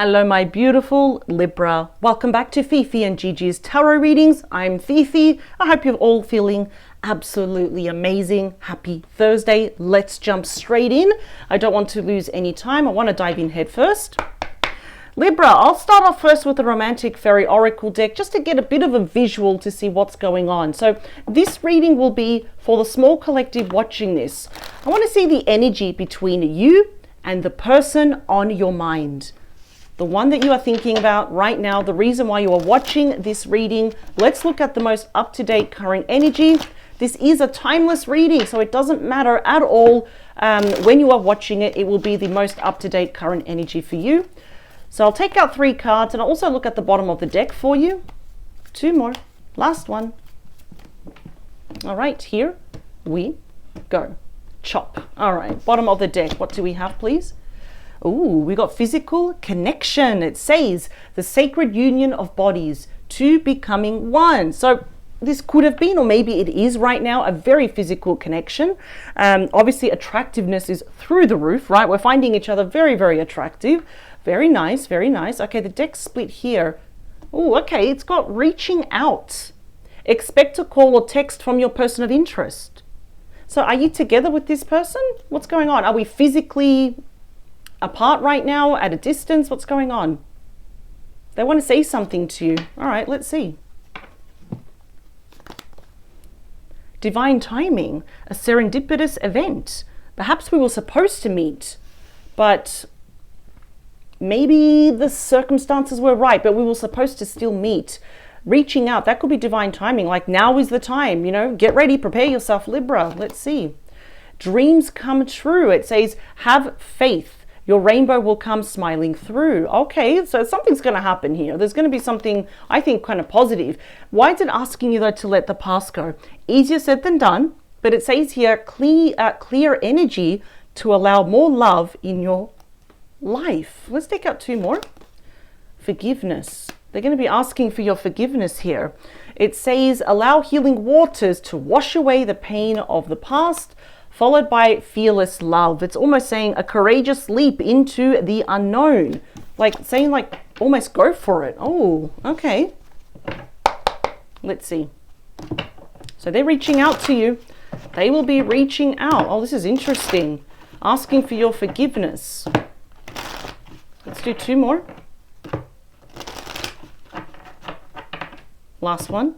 Hello, my beautiful Libra. Welcome back to Fifi and Gigi's Tarot Readings. I'm Fifi. I hope you're all feeling absolutely amazing. Happy Thursday. Let's jump straight in. I don't want to lose any time. I want to dive in head first. Libra, I'll start off first with the Romantic Fairy Oracle deck just to get a bit of a visual to see what's going on. So this reading will be for the small collective watching this. I want to see the energy between you and the person on your mind. The one that you are thinking about right now, the reason why you are watching this reading. Let's look at the most up-to-date current energy. This is a timeless reading, so it doesn't matter at all when you are watching it. It will be the most up-to-date current energy for you. So I'll take out 3 cards and I'll also look at the bottom of the deck for you. 2 more. Last one. All right, here we go. Chop. All right, bottom of the deck. What do we have, please? Ooh, we got physical connection. It says the sacred union of bodies, two becoming one. So this could have been, or maybe it is right now, a very physical connection. Obviously, attractiveness is through the roof, right? We're finding each other very, very attractive. Very nice, very nice. Okay, the deck's split here. Oh, okay, it's got reaching out. Expect a call or text from your person of interest. So are you together with this person? What's going on? Are we physically apart right now, at a distance? What's going on? They want to say something to you. All right, let's see. Divine timing, a serendipitous event. Perhaps we were supposed to meet, but maybe the circumstances were right, but we were supposed to still meet. Reaching out, that could be divine timing, like now is the time, you know, get ready, prepare yourself, Libra. Let's see. Dreams come true. It says, have faith. Your rainbow will come smiling through. Okay, so something's going to happen here. There's going to be something, I think, kind of positive. Why is it asking you, though, to let the past go? Easier said than done, but it says here, clear energy to allow more love in your life. Let's take out 2 more. Forgiveness. They're going to be asking for your forgiveness here. It says, allow healing waters to wash away the pain of the past, followed by fearless love. It's almost saying a courageous leap into the unknown. Like saying, like, almost go for it. Oh, okay. Let's see. So they're reaching out to you. They will be reaching out. Oh, this is interesting. Asking for your forgiveness. Let's do 2 more. Last one.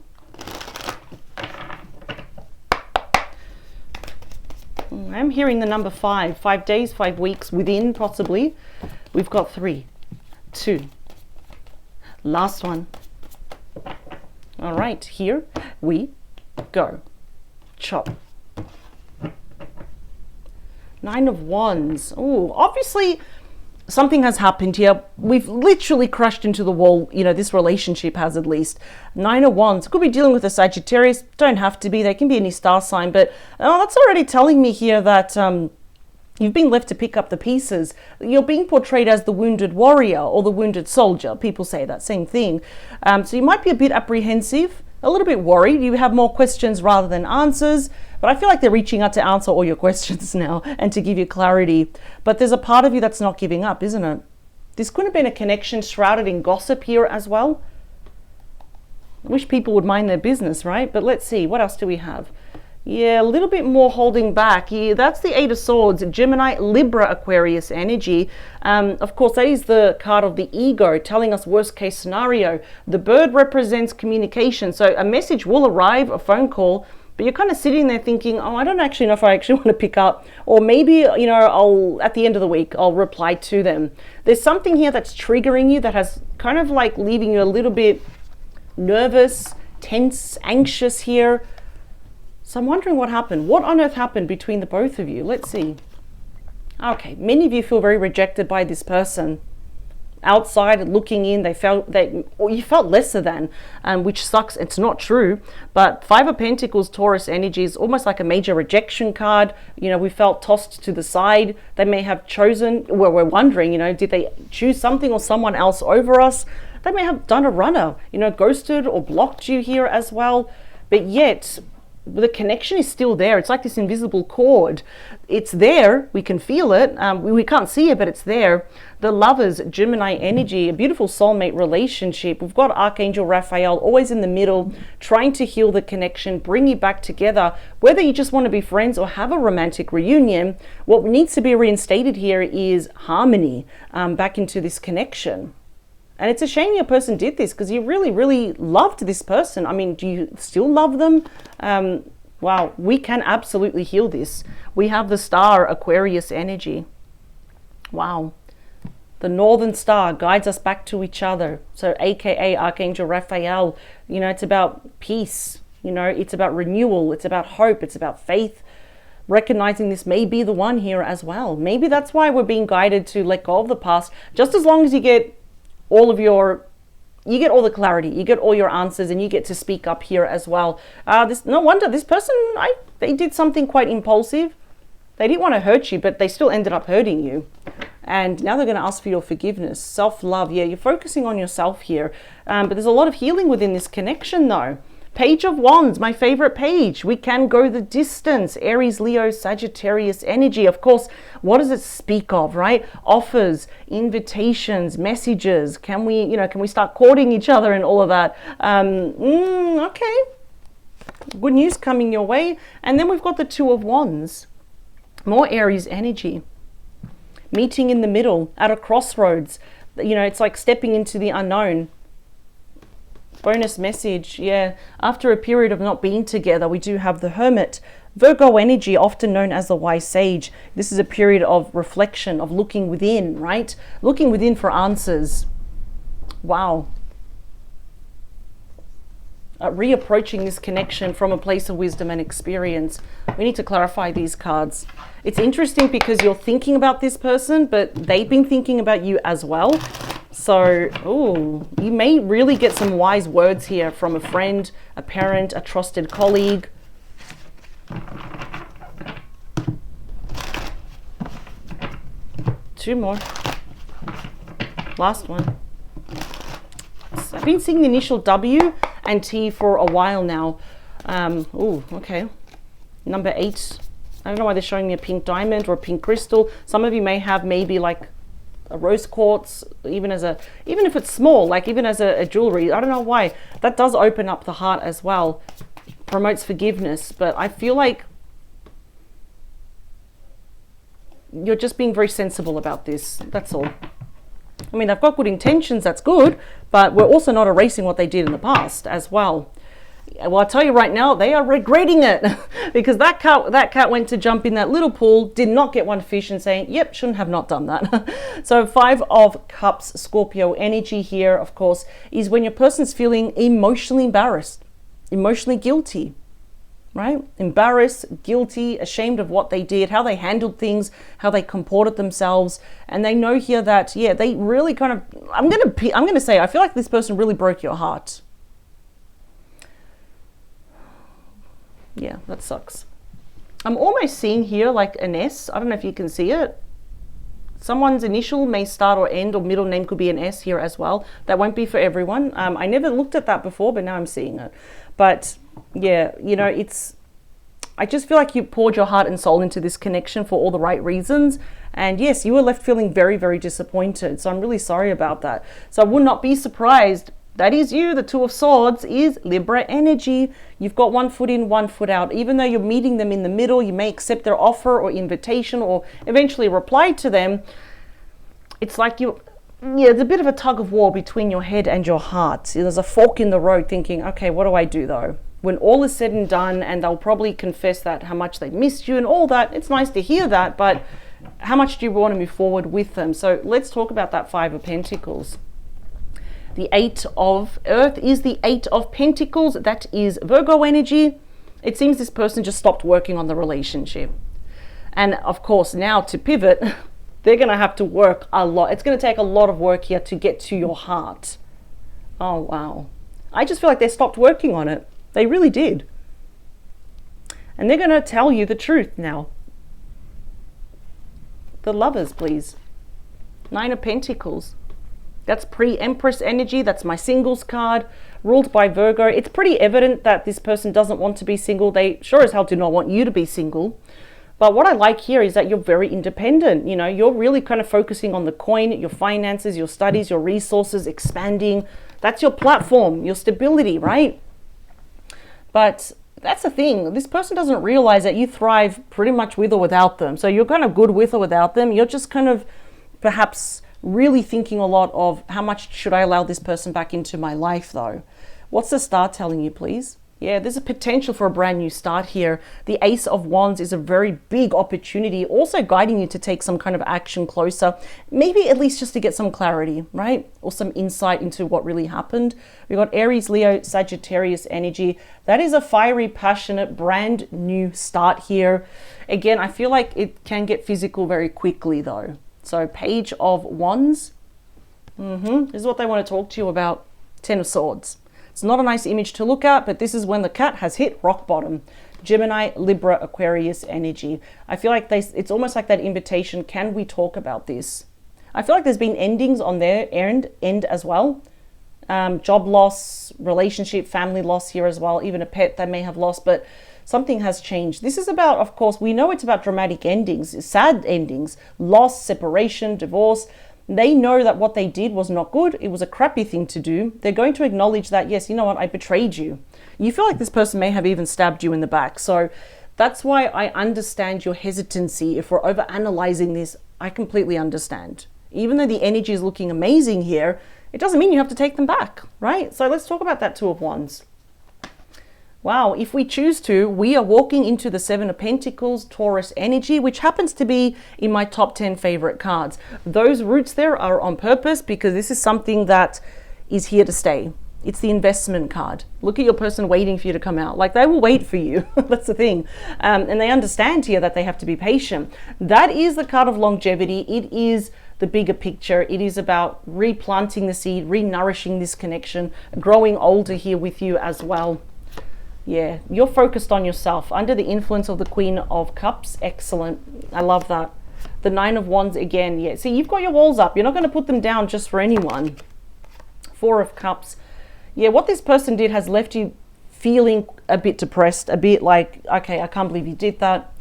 I'm hearing the number 5. 5 days, 5 weeks within, possibly. We've got 3, 2. Last one. All right, here we go. Chop. 9 of Wands. Oh, obviously something has happened here. We've literally crashed into the wall. You know, this relationship has, at least. 9 of Wands. Could be dealing with a Sagittarius. Don't have to be. They can be any star sign. But that's already telling me here that you've been left to pick up the pieces. You're being portrayed as the wounded warrior or the wounded soldier. People say that same thing. So you might be a bit apprehensive, a little bit worried. You have more questions rather than answers. But I feel like they're reaching out to answer all your questions now and to give you clarity. But there's a part of you that's not giving up, isn't it? This could have been a connection shrouded in gossip here as well. I wish people would mind their business, right? But let's see. What else do we have? Yeah, a little bit more holding back. Yeah, that's the 8 of Swords, Gemini, Libra, Aquarius energy. Of course, that is the card of the ego, telling us worst case scenario. The bird represents communication. So a message will arrive, a phone call, but you're kind of sitting there thinking, oh, I don't actually know if I actually want to pick up. Or maybe, you know, at the end of the week, I'll reply to them. There's something here that's triggering you that has kind of like leaving you a little bit nervous, tense, anxious here. So I'm wondering what happened. What on earth happened between the both of you? Let's see. Okay, many of you feel very rejected by this person. Outside looking in, you felt lesser than, which sucks. It's not true. But 5 of Pentacles, Taurus energy is almost like a major rejection card. You know, we felt tossed to the side. They may have chosen, well, we're wondering, you know, did they choose something or someone else over us? They may have done a runner, you know, ghosted or blocked you here as well. But yet, the connection is still there. It's like this invisible cord. It's there. We can feel it. We can't see it, but it's there. The Lovers, Gemini energy, a beautiful soulmate relationship. We've got Archangel Raphael always in the middle, trying to heal the connection, bring you back together. Whether you just want to be friends or have a romantic reunion, what needs to be reinstated here is harmony back into this connection. And it's a shame your person did this, because you really, really loved this person. I mean, do you still love them? Wow, we can absolutely heal this. We have the Star, Aquarius energy. Wow. The Northern Star guides us back to each other. So AKA Archangel Raphael, you know, it's about peace. You know, it's about renewal. It's about hope. It's about faith. Recognizing this may be the one here as well. Maybe that's why we're being guided to let go of the past. Just as long as you get all of your, you get all the clarity, you get all your answers, and you get to speak up here as well. No wonder this person, they did something quite impulsive. They didn't want to hurt you, but they still ended up hurting you. And now they're going to ask for your forgiveness. Self-love, yeah, you're focusing on yourself here. But there's a lot of healing within this connection though. Page of Wands, my favorite page. We can go the distance. Aries, Leo, Sagittarius energy. Of course, what does it speak of, right? Offers, invitations, messages. Can we start courting each other and all of that? Okay. Good news coming your way. And then we've got the Two of Wands. More Aries energy. Meeting in the middle at a crossroads. You know, it's like stepping into the unknown. Bonus message, yeah. After a period of not being together, we do have the Hermit. Virgo energy, often known as the wise sage. This is a period of reflection, of looking within, right? Looking within for answers. Wow. Reapproaching this connection from a place of wisdom and experience. We need to clarify these cards. It's interesting because you're thinking about this person, but they've been thinking about you as well. So, you may really get some wise words here from a friend, a parent, a trusted colleague. Two more. Last one. I've been seeing the initial W and T for a while now. Okay. Number 8. I don't know why they're showing me a pink diamond or a pink crystal. Some of you may have maybe like a rose quartz, even if it's small, like even as a jewelry. I don't know why. That does open up the heart as well. Promotes forgiveness. But I feel like you're just being very sensible about this. That's all. I mean, they've got good intentions, that's good, but we're also not erasing what they did in the past as well. Well, I'll tell you right now, they are regretting it because that cat went to jump in that little pool, did not get one fish, and saying, yep, shouldn't have not done that. So 5 of Cups, Scorpio energy here, of course, is when your person's feeling emotionally embarrassed, emotionally guilty, right? Embarrassed, guilty, ashamed of what they did, how they handled things, how they comported themselves. And they know here that, yeah, they really kind of, I'm going to say, I feel like this person really broke your heart. Yeah, that sucks. I'm almost seeing here like an S. I don't know if you can see it. Someone's initial may start or end, or middle name could be an S here as well. That won't be for everyone. I never looked at that before, but now I'm seeing it. But yeah, you know, I just feel like you poured your heart and soul into this connection for all the right reasons. And yes, you were left feeling very, very disappointed. So I'm really sorry about that. So I would not be surprised. That is you. The Two of Swords is Libra energy. You've got one foot in, one foot out. Even though you're meeting them in the middle, you may accept their offer or invitation or eventually reply to them. It's like it's a bit of a tug of war between your head and your heart. There's a fork in the road thinking, okay, what do I do though? When all is said and done, and they'll probably confess that how much they missed you and all that. It's nice to hear that, but how much do you want to move forward with them? So let's talk about that 5 of Pentacles. The 8 of Earth is the 8 of Pentacles. That is Virgo energy. It seems this person just stopped working on the relationship. And of course, now to pivot, they're going to have to work a lot. It's going to take a lot of work here to get to your heart. Oh, wow. I just feel like they stopped working on it. They really did. And they're going to tell you the truth now. The Lovers, please. 9 of Pentacles. That's pre-Empress energy. That's my singles card. ruled by Virgo. It's pretty evident that this person doesn't want to be single. They sure as hell do not want you to be single. But what I like here is that you're very independent. You know, you're really kind of focusing on the coin, your finances, your studies, your resources, expanding. That's your platform, your stability, right? But that's the thing. This person doesn't realize that you thrive pretty much with or without them. So you're kind of good with or without them. You're just kind of perhaps really thinking a lot of how much should I allow this person back into my life though? What's the star telling you, please? Yeah, there's a potential for a brand new start here. The Ace of Wands is a very big opportunity, also guiding you to take some kind of action closer, maybe at least just to get some clarity, right? Or some insight into what really happened. We've got Aries, Leo, Sagittarius energy. That is a fiery, passionate, brand new start here. Again, I feel like it can get physical very quickly though. So Page of Wands, this is what they want to talk to you about. Ten of Swords. It's not a nice image to look at, but this is when the cat has hit rock bottom. Gemini, Libra, Aquarius energy. I feel like it's almost like that invitation. Can we talk about this? I feel like there's been endings on their end as well. Job loss, relationship, family loss here as well. Even a pet they may have lost, but something has changed. This is about, of course, we know it's about dramatic endings, sad endings, loss, separation, divorce. They know that what they did was not good. It was a crappy thing to do. They're going to acknowledge that, yes, you know what, I betrayed you. You feel like this person may have even stabbed you in the back. So that's why I understand your hesitancy. If we're overanalyzing this, I completely understand. Even though the energy is looking amazing here, it doesn't mean you have to take them back, right? So let's talk about that Two of Wands. Wow, if we choose to, we are walking into the Seven of Pentacles, Taurus energy, which happens to be in my top 10 favorite cards. Those roots there are on purpose because this is something that is here to stay. It's the investment card. Look at your person waiting for you to come out. Like they will wait for you. That's the thing. And they understand here that they have to be patient. That is the card of longevity. It is the bigger picture. It is about replanting the seed, re-nourishing this connection, growing older here with you as well. Yeah, you're focused on yourself under the influence of the Queen of Cups. Excellent. I love that. The Nine of Wands again. Yeah, see, you've got your walls up. You're not going to put them down just for anyone. Four of Cups. Yeah, what this person did has left you feeling a bit depressed, a bit like, okay, I can't believe you did that.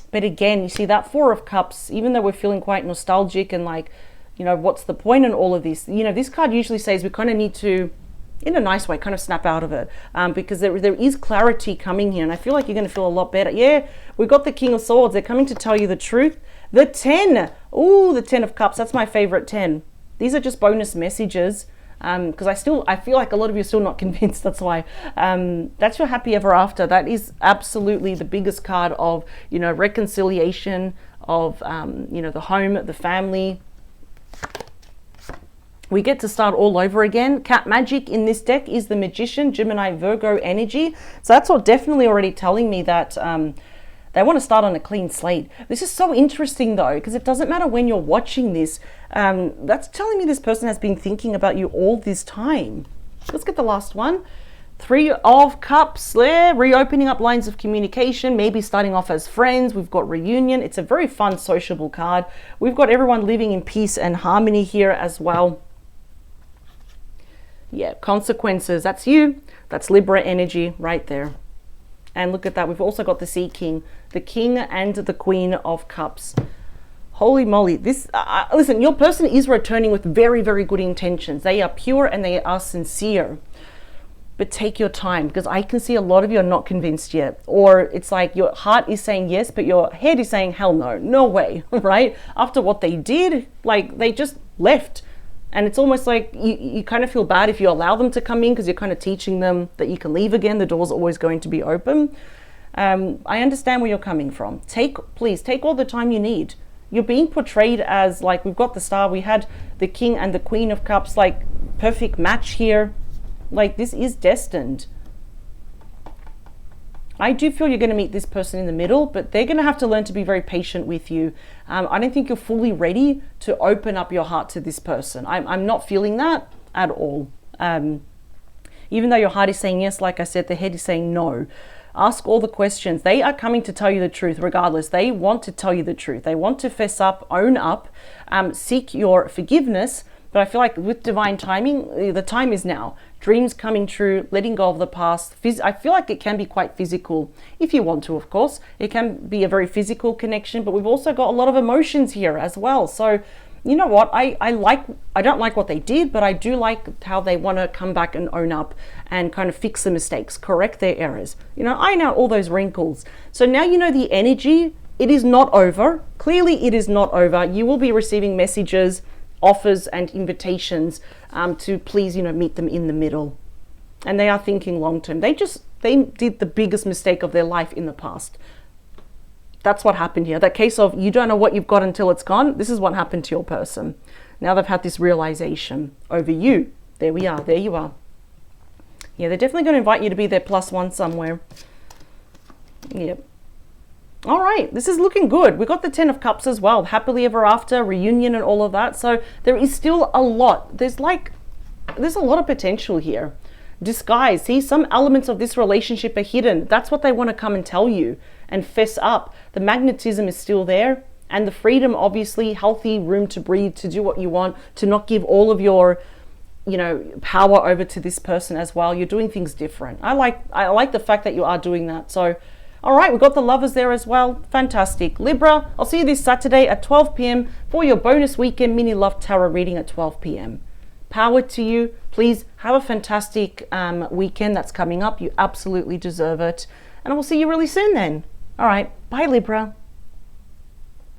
But again, you see that Four of Cups, even though we're feeling quite nostalgic and like, you know, what's the point in all of this? You know, this card usually says we kind of need to, in a nice way, kind of snap out of it because there is clarity coming here, and I feel like you're going to feel a lot better. Yeah, we got the King of Swords. They're coming to tell you the truth. The 10. Ooh, the 10 of Cups. That's my favorite 10. These are just bonus messages because I feel like a lot of you are still not convinced. That's why. That's your happy ever after. That is absolutely the biggest card of, you know, reconciliation, of, you know, the home, the family. We get to start all over again. Cat magic in this deck is the Magician, Gemini, Virgo energy. So that's all definitely already telling me that they want to start on a clean slate. This is so interesting though, because it doesn't matter when you're watching this. That's telling me this person has been thinking about you all this time. Let's get the last one. Three of Cups there, reopening up lines of communication, maybe starting off as friends. We've got reunion. It's a very fun, sociable card. We've got everyone living in peace and harmony here as well. Yeah, consequences. That's you. That's Libra energy right there. And look at that. We've also got the Sea King, the King and the Queen of Cups. Holy moly. This, listen, your person is returning with very, very good intentions. They are pure and they are sincere. But take your time, because I can see a lot of you are not convinced yet. Or it's like your heart is saying yes, but your head is saying hell no, no way, right? After what they did, like they just left. And it's almost like you kind of feel bad if you allow them to come in because you're kind of teaching them that you can leave again. The door's always going to be open. I understand where you're coming from. Please take all the time you need. You're being portrayed as like, we've got the star, we had the King and the Queen of Cups, like perfect match here. Like this is destined. I do feel you're going to meet this person in the middle, but they're going to have to learn to be very patient with you. I don't think you're fully ready to open up your heart to this person. I'm not feeling that at all. Even though your heart is saying yes, like I said, the head is saying no. Ask all the questions. They are coming to tell you the truth regardless. They want to tell you the truth. They want to fess up, own up, seek your forgiveness, But I feel like with divine timing, the time is now. Dreams coming true, letting go of the past. I feel like it can be quite physical if you want to, of course. It can be a very physical connection, but we've also got a lot of emotions here as well. So you know what, I don't like what they did, but I do like how they want to come back and own up and kind of fix the mistakes, correct their errors. You know, I know all those wrinkles. So now you know the energy. It is not over. Clearly it is not over. You will be receiving messages, offers and invitations to please, you know, meet them in the middle. And they are thinking long term. They did the biggest mistake of their life in the past. That's what happened here. That case of you don't know what you've got until it's gone. This is what happened to your person. Now they've had this realization over you. There we are. There you are. Yeah, they're definitely going to invite you to be their +1 somewhere. Yep. All right, this is looking good. We got the 10 of Cups as well. Happily ever after, reunion and all of that. So there is still a lot. There's a lot of potential here. Disguise. See, some elements of this relationship are hidden. That's what they want to come and tell you and fess up. The magnetism is still there, and the freedom, obviously, healthy room to breathe, to do what you want, to not give all of your, you know, power over to this person as well. You're doing things different. I like the fact that you are doing that. So all right, we've got the Lovers there as well. Fantastic. Libra, I'll see you this Saturday at 12 p.m. for your bonus weekend mini love tarot reading at 12 p.m. Power to you. Please have a fantastic weekend that's coming up. You absolutely deserve it. And I will see you really soon then. All right. Bye, Libra.